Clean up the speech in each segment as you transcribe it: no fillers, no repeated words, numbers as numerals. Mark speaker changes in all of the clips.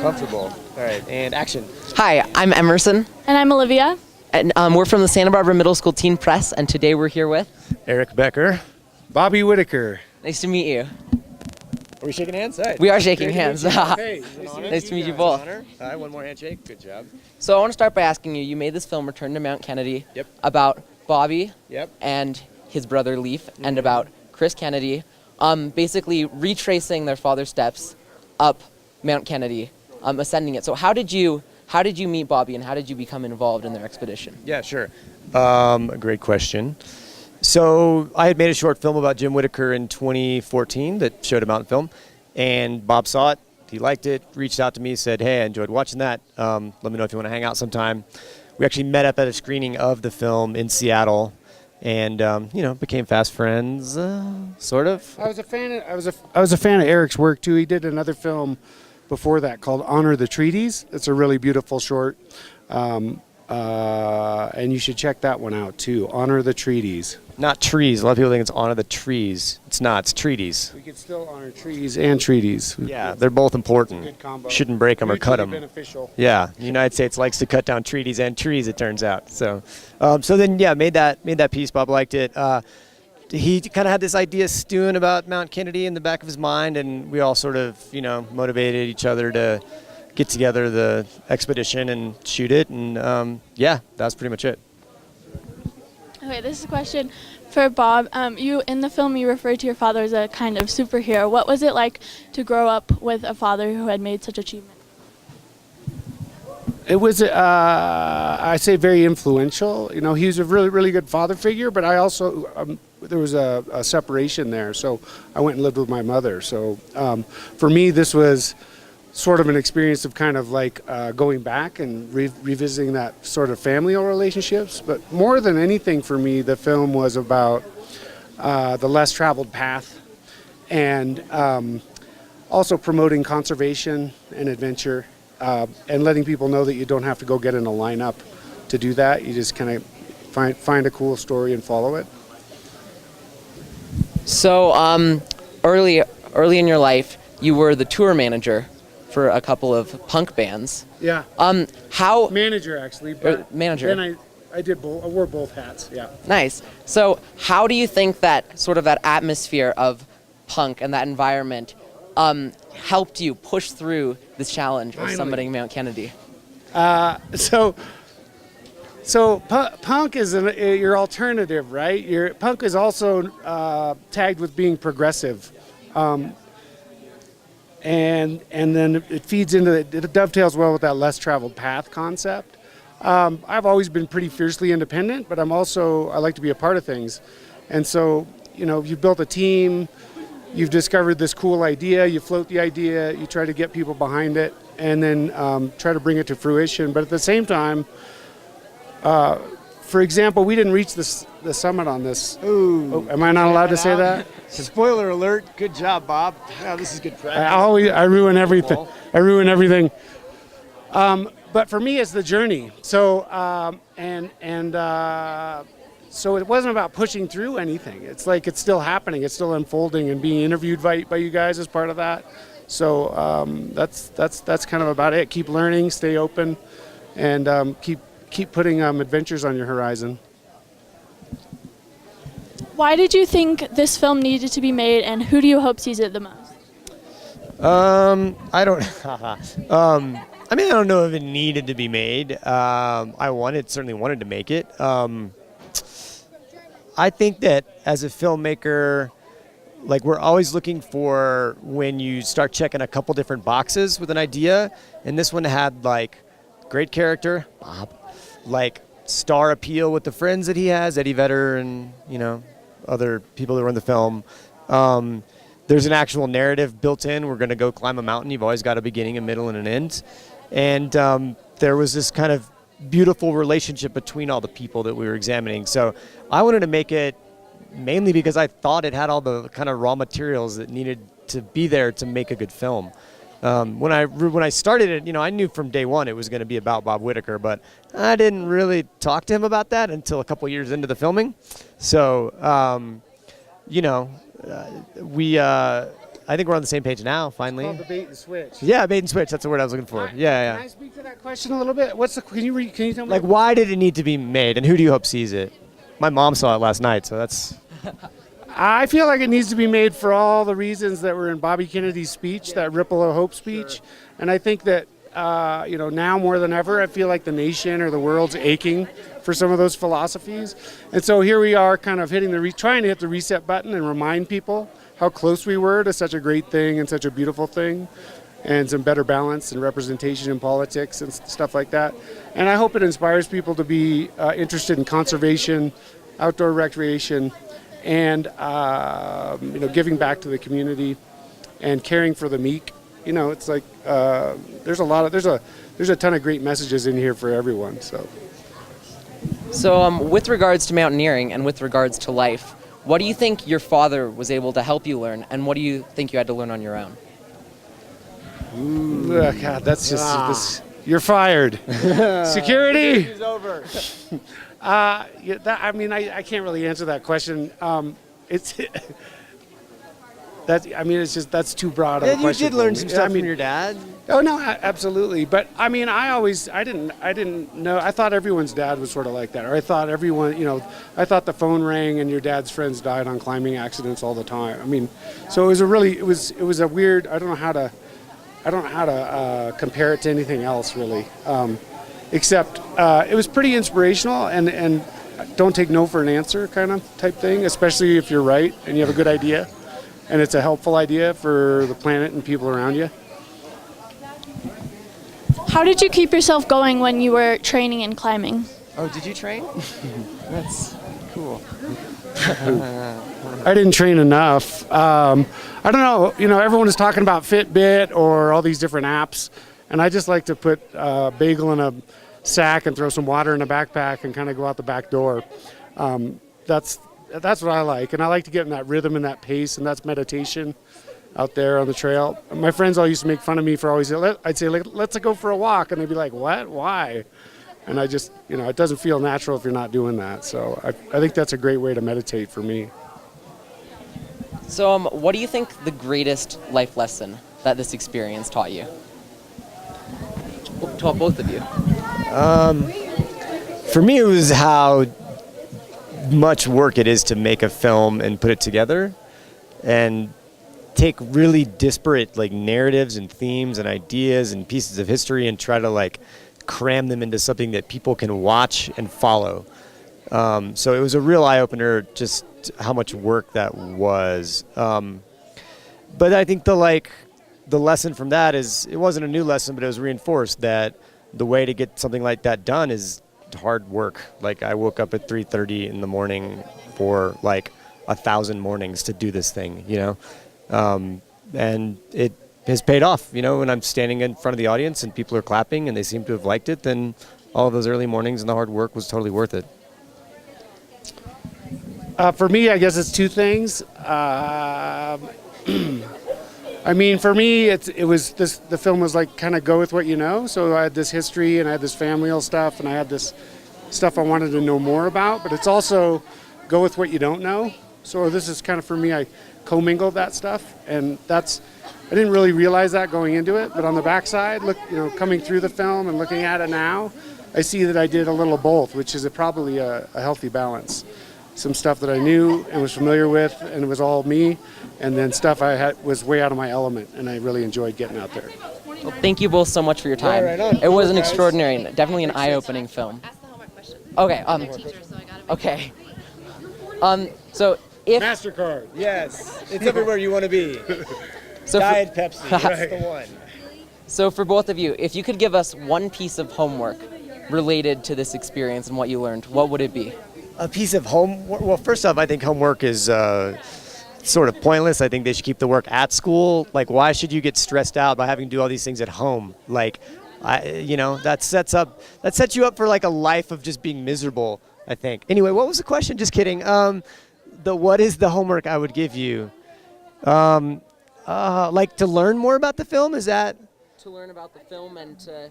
Speaker 1: Comfortable. All right, and action.
Speaker 2: Hi, I'm Emerson,
Speaker 3: And I'm Olivia.
Speaker 2: and we're from the Santa Barbara Middle School Teen Press, and today we're here with...
Speaker 1: Eric Becker.
Speaker 4: Bobby Whittaker.
Speaker 2: Nice to meet you.
Speaker 1: Are we shaking hands? All right.
Speaker 2: We are shaking hands.
Speaker 1: Hey,
Speaker 2: Nice to meet you both.
Speaker 1: All right, one more handshake. Good job.
Speaker 2: So I want to start by asking you, you made this film, Return to Mount Kennedy,
Speaker 1: Yep.
Speaker 2: about Bobby
Speaker 1: Yep.
Speaker 2: and his brother Leaf, and about Chris Kennedy, basically retracing their father's steps up Mount Kennedy, ascending it. So how did you meet Bobby, and how did you become involved in their expedition?
Speaker 1: Yeah, sure. Great question. So I had made a short film about Jim Whittaker in 2014 that showed a mountain film, and Bob saw it. He liked it, reached out to me, said, hey, I enjoyed watching that. Let me know if you want to hang out sometime. We actually met up at a screening of the film in Seattle, and became fast friends, sort of.
Speaker 4: I was a fan of Eric's work too. He did another film before that called Honor the Treaties. It's a really beautiful short, and you should check that one out too. Honor the Treaties.
Speaker 1: Not trees. A lot of people think it's honor the trees. It's not. It's treaties.
Speaker 4: We could still honor trees and treaties.
Speaker 1: Yeah, they're both important.
Speaker 4: Good combo.
Speaker 1: Shouldn't break them or cut them.
Speaker 4: Beneficial.
Speaker 1: Yeah, the United States likes to cut down treaties and trees, it turns out. So, made that piece. Bob liked it. He kind of had this idea stewing about Mount Kennedy in the back of his mind, and we all sort of, motivated each other to get together the expedition and shoot it. And that's pretty much it.
Speaker 3: Okay, this is a question for Bob. You in the film, you referred to your father as a kind of superhero. What was it like to grow up with a father who had made such achievement?
Speaker 4: It was, I say, very influential. He was a really, really good father figure, but I also, there was a separation there, so I went and lived with my mother. So for me, this was sort of an experience of kind of like going back and revisiting that sort of familial relationships. But more than anything for me, the film was about the less traveled path, and also promoting conservation and adventure, and letting people know that you don't have to go get in a lineup to do that. You just kind of find a cool story and follow it.
Speaker 2: So early in your life, you were the tour manager for a couple of punk bands.
Speaker 4: Yeah.
Speaker 2: How
Speaker 4: Manager, actually. But
Speaker 2: manager.
Speaker 4: Then I did both. I wore both hats. Yeah.
Speaker 2: Nice. So how do you think that sort of that atmosphere of punk and that environment helped you push through this challenge of summiting Mount Kennedy?
Speaker 4: So punk is your alternative, right? Punk is also tagged with being progressive. And then it feeds into it dovetails well with that less traveled path concept. I've always been pretty fiercely independent, but I like to be a part of things. And so, you've built a team, you've discovered this cool idea, you float the idea, you try to get people behind it, and then try to bring it to fruition. But at the same time, for example, we didn't reach the summit on this.
Speaker 1: Ooh.
Speaker 4: Oh, am I not allowed to say that?
Speaker 1: Spoiler alert. Good job, Bob. Wow, this is good practice.
Speaker 4: I ruin everything. I ruin everything. But for me, it's the journey. So so it wasn't about pushing through anything. It's like it's still happening. It's still unfolding and being interviewed by you guys as part of that. So that's kind of about it. Keep learning, stay open, and keep putting adventures on your horizon.
Speaker 3: Why did you think this film needed to be made, and who do you hope sees it the most?
Speaker 1: I don't. I don't know if it needed to be made. I certainly wanted to make it. I think that as a filmmaker, like, we're always looking for when you start checking a couple different boxes with an idea, and this one had like great character, Bob, like star appeal with the friends that he has, Eddie Vedder and other people that were in the film. There's an actual narrative built in. We're going to go climb a mountain. You've always got a beginning, a middle, and an end. And there was this kind of beautiful relationship between all the people that we were examining. So I wanted to make it mainly because I thought it had all the kind of raw materials that needed to be there to make a good film. When I started it, I knew from day one it was going to be about Bob Whittaker, but I didn't really talk to him about that until a couple years into the filming. So, I think we're on the same page now. Finally.
Speaker 4: Called the bait and switch.
Speaker 1: Yeah, bait and switch. That's the word I was looking for. Yeah,
Speaker 4: Can I speak to that question a little bit? Can you tell me?
Speaker 1: Like, why did it need to be made, and who do you hope sees it? My mom saw it last night, so that's.
Speaker 4: I feel like it needs to be made for all the reasons that were in Bobby Kennedy's speech, that Ripple of Hope speech. And I think that, now more than ever, I feel like the nation or the world's aching for some of those philosophies. And so here we are kind of trying to hit the reset button and remind people how close we were to such a great thing and such a beautiful thing, and some better balance and representation in politics and stuff like that. And I hope it inspires people to be interested in conservation, outdoor recreation, and giving back to the community and caring for the meek. It's like there's a ton of great messages in here for everyone.
Speaker 2: So with regards to mountaineering and with regards to life, what do you think your father was able to help you learn, and what do you think you had to learn on your own?
Speaker 4: God, that's just you're fired. Security.
Speaker 1: It's over.
Speaker 4: I can't really answer that question. That's too broad of a
Speaker 1: Yeah, you
Speaker 4: question.
Speaker 1: did learn
Speaker 4: for
Speaker 1: some
Speaker 4: me.
Speaker 1: stuff from your dad.
Speaker 4: Oh no, absolutely. But I didn't know. I thought everyone's dad was sort of like that, or I thought I thought the phone rang and your dad's friends died on climbing accidents all the time. So it was a weird. I don't know how to compare it to anything else really, except it was pretty inspirational and don't take no for an answer kind of type thing, especially if you're right and you have a good idea. And it's a helpful idea for the planet and people around you.
Speaker 3: How did you keep yourself going when you were training and climbing?
Speaker 1: Oh, did you train? That's cool.
Speaker 4: I didn't train enough. I don't know. Everyone is talking about Fitbit or all these different apps, and I just like to put a bagel in a sack and throw some water in a backpack and kind of go out the back door. That's what I like, and I like to get in that rhythm and that pace, and that's meditation out there on the trail. My friends all used to make fun of me for always. I'd say, let's go for a walk, and they'd be like, what? Why? And I just, it doesn't feel natural if you're not doing that. So I think that's a great way to meditate for me.
Speaker 2: So what do you think the greatest life lesson that this experience taught you? Taught both of you.
Speaker 1: For me, it was how much work it is to make a film and put it together, and take really disparate narratives and themes and ideas and pieces of history and try to cram them into something that people can watch and follow. So it was a real eye-opener just how much work that was. But I think the lesson from that is, it wasn't a new lesson, but it was reinforced that the way to get something like that done is hard work. I woke up at 3:30 in the morning for 1,000 mornings to do this thing, and it has paid off. When I'm standing in front of the audience and people are clapping and they seem to have liked it, then all of those early mornings and the hard work was totally worth it.
Speaker 4: For me, I guess it's two things. For me, the film was kind of go with what you know. So I had this history and I had this familial stuff and I had this stuff I wanted to know more about, but it's also go with what you don't know. So this is kind of, for me, I commingled that stuff, and I didn't really realize that going into it, but on the backside, coming through the film and looking at it now, I see that I did a little of both, which is probably a healthy balance. Some stuff that I knew and was familiar with, and it was all me, and then stuff was way out of my element, and I really enjoyed getting out there.
Speaker 2: Well, thank you both so much for your time.
Speaker 1: Yeah, right on.
Speaker 2: It was an extraordinary, and definitely an eye-opening film.
Speaker 5: Ask the homework question.
Speaker 2: Okay.
Speaker 5: I'm a teacher, so I gotta make
Speaker 2: Okay. So if
Speaker 4: MasterCard.
Speaker 1: Yes, it's everywhere you want to be.
Speaker 2: so
Speaker 1: Diet Pepsi, that's the one.
Speaker 2: So for both of you, if you could give us one piece of homework related to this experience and what you learned, what would it be?
Speaker 1: A piece of homework. Well, first off, I think homework is sort of pointless. I think they should keep the work at school. Why should you get stressed out by having to do all these things at home? That sets you up for a life of just being miserable, I think. Anyway, what was the question? Just kidding. What is the homework I would give you? To learn more about the film? Is that?
Speaker 2: To learn about the film and to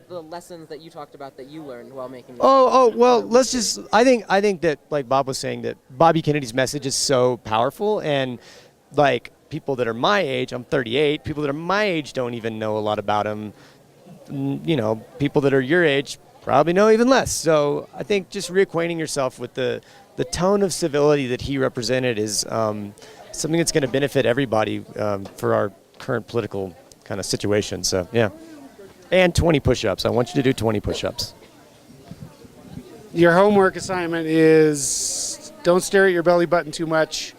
Speaker 2: the lessons that you talked about that you learned while making.
Speaker 1: Well, let's just. I think that Bob was saying, that Bobby Kennedy's message is so powerful, and people that are my age, I'm 38, people that are my age don't even know a lot about him. You know, people that are your age probably know even less. So I think just reacquainting yourself with the tone of civility that he represented is something that's going to benefit everybody for our current political kind of situation. So, yeah. And 20 push-ups. I want you to do 20 push-ups.
Speaker 4: Your homework assignment is don't stare at your belly button too much.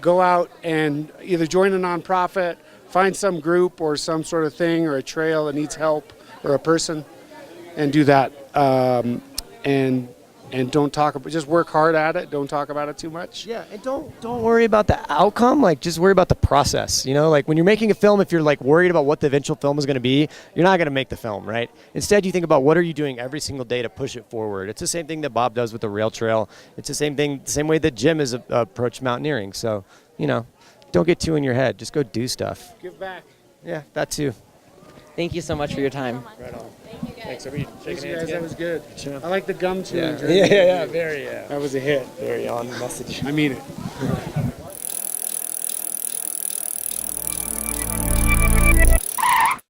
Speaker 4: Go out and either join a nonprofit, find some group or some sort of thing or a trail that needs help or a person, and do that. And don't talk about, just work hard at it. Don't talk about it too much.
Speaker 1: Yeah, and don't worry about the outcome. Like, just worry about the process. You know, like when you're making a film, if you're like worried about what the eventual film is going to be, you're not going to make the film, right? Instead, you think about what are you doing every single day to push it forward. It's the same thing that Bob does with the rail trail. It's the same thing, the same way that Jim has approached mountaineering. So, you know, don't get too in your head. Just go do stuff.
Speaker 4: Give back.
Speaker 1: Yeah, that too.
Speaker 2: Thank you so much for your time.
Speaker 1: Right on.
Speaker 3: Thank you, guys.
Speaker 1: Thanks. Are we
Speaker 4: Thanks,
Speaker 1: shaking
Speaker 4: you
Speaker 1: hands
Speaker 4: guys. That
Speaker 1: again?
Speaker 4: was good.
Speaker 1: Sure.
Speaker 4: I like the gum chewing.
Speaker 1: Yeah, very.
Speaker 4: That was a hit.
Speaker 1: Very on message.
Speaker 4: I mean it.